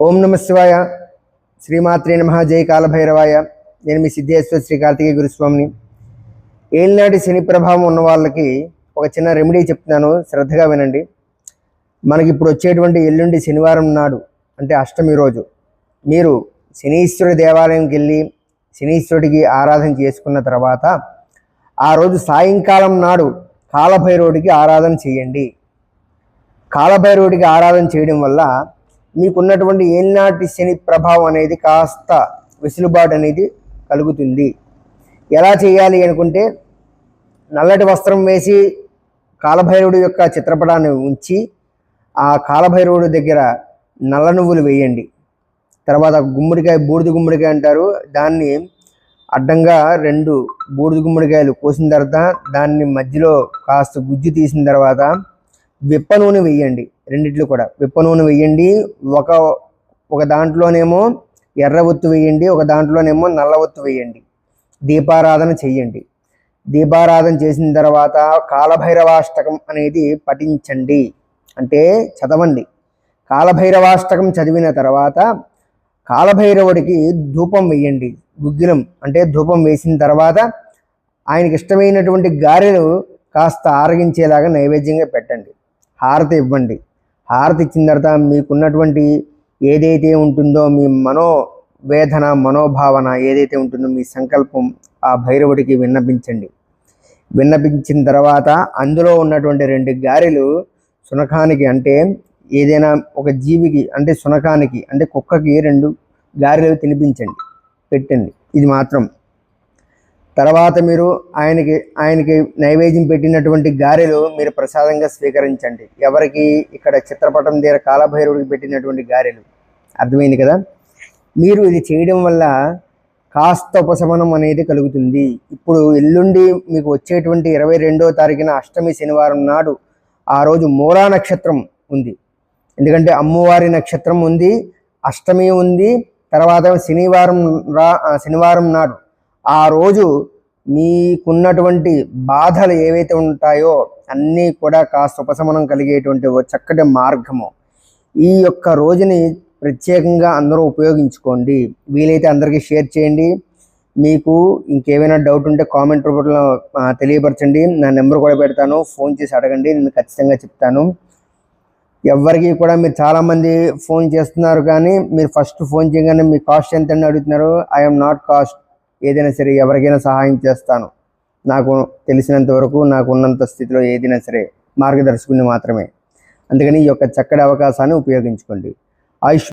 ఓం నమ శివాయ. శ్రీమాత్రే నమః. జై కాలభైరవాయ. నేను మీ సిద్ధేశ్వర శ్రీ కార్తికేయ గురుస్వామిని. ఏలినాటి శని ప్రభావం ఉన్న వాళ్ళకి ఒక చిన్న రెమెడీ చెప్తున్నాను, శ్రద్ధగా వినండి. మనకి ఇప్పుడు వచ్చేటువంటి ఎల్లుండి శనివారం నాడు, అంటే అష్టమి రోజు, మీరు శనీశ్వరుడి దేవాలయంకి వెళ్ళి శనీశ్వరుడికి ఆరాధన చేసుకున్న తర్వాత ఆ రోజు సాయంకాలం నాడు కాలభైరవుడికి ఆరాధన చేయండి. కాలభైరవుడికి ఆరాధన చేయడం వల్ల మీకున్నటువంటి ఏలినాటి శని ప్రభావం అనేది కాస్త వెసులుబాటు అనేది కలుగుతుంది. ఎలా చేయాలి అనుకుంటే, నల్లటి వస్త్రం వేసి కాలభైరవుడి యొక్క చిత్రపటాన్ని ఉంచి ఆ కాలభైరవుడి దగ్గర నల్ల నువ్వులు వేయండి. తర్వాత గుమ్మడికాయ, బూడిద గుమ్మడికాయ అంటారు దాన్ని, అడ్డంగా 2 బూడిద గుమ్మడికాయలు కోసిన తర్వాత దాన్ని మధ్యలో కాస్త గుజ్జు తీసిన తర్వాత విప్ప నూనె వేయండి. రెండిట్లో కూడా విప్ప నూనె వేయండి. ఒక దాంట్లోనేమో ఎర్ర ఒత్తు వేయండి, ఒక దాంట్లోనేమో నల్ల ఒత్తు వేయండి. దీపారాధన చెయ్యండి. దీపారాధన చేసిన తర్వాత కాలభైరవాష్టకం అనేది పఠించండి, అంటే చదవండి. కాలభైరవాష్టకం చదివిన తర్వాత కాలభైరవుడికి ధూపం వేయండి. గుగ్గిలం అంటే ధూపం వేసిన తర్వాత ఆయనకి ఇష్టమైనటువంటి గారెలు కాస్త ఆరగించేలాగా నైవేద్యంగా పెట్టండి. హారతి ఇవ్వండి. హారతి ఇచ్చిన తర్వాత మీకున్నటువంటి ఏదైతే ఉంటుందో, మీ మనోవేదన, మనోభావన ఏదైతే ఉంటుందో, మీ సంకల్పం ఆ భైరవుడికి విన్నపించండి. విన్నపించిన తర్వాత అందులో ఉన్నటువంటి 2 గారెలు శునకానికి, అంటే ఏదైనా ఒక జీవికి, అంటే శునకానికి అంటే కుక్కకి 2 గారెలు తినిపించండి, పెట్టండి. ఇది మాత్రం. తర్వాత మీరు ఆయనకి నైవేద్యం పెట్టినటువంటి గారెలు మీరు ప్రసాదంగా స్వీకరించండి. ఎవరికి? ఇక్కడ చిత్రపటం దగ్గర కాలభైరవుడికి పెట్టినటువంటి గారెలు. అర్థమైంది కదా? మీరు ఇది చేయడం వల్ల కాస్త ఉపశమనం అనేది కలుగుతుంది. ఇప్పుడు ఎల్లుండి మీకు వచ్చేటువంటి 22వ తారీఖున అష్టమి శనివారం నాడు, ఆ రోజు మూలా నక్షత్రం ఉంది. ఎందుకంటే అమ్మవారి నక్షత్రం ఉంది, అష్టమి ఉంది. తర్వాత శనివారం నాడు ఆ రోజు మీకున్నటువంటి బాధలు ఏవైతే ఉంటాయో అన్నీ కూడా కాస్త ఉపశమనం కలిగేటువంటి ఒక చక్కటి మార్గము. ఈ యొక్క రోజుని ప్రత్యేకంగా అందరూ ఉపయోగించుకోండి. వీలైతే అందరికీ షేర్ చేయండి. మీకు ఇంకేమైనా డౌట్ ఉంటే కామెంట్ రూపంలో తెలియపరచండి. నా నెంబర్ కూడా పెడతాను, ఫోన్ చేసి అడగండి, నేను ఖచ్చితంగా చెప్తాను. ఎవరికి కూడా, మీరు చాలామంది ఫోన్ చేస్తున్నారు కానీ మీరు ఫస్ట్ ఫోన్ చేయగానే మీ కాస్ట్ ఎంత అని అడుగుతున్నారు. I'm not cost. ఏదైనా సరే ఎవరికైనా సహాయం చేస్తాను, నాకు తెలిసినంత వరకు, నాకు ఉన్నంత స్థితిలో ఏదైనా సరే మార్గదర్శకుని మాత్రమే. అందుకని ఈ యొక్క చక్కటి అవకాశాన్ని ఉపయోగించుకోండి. ఆయుష్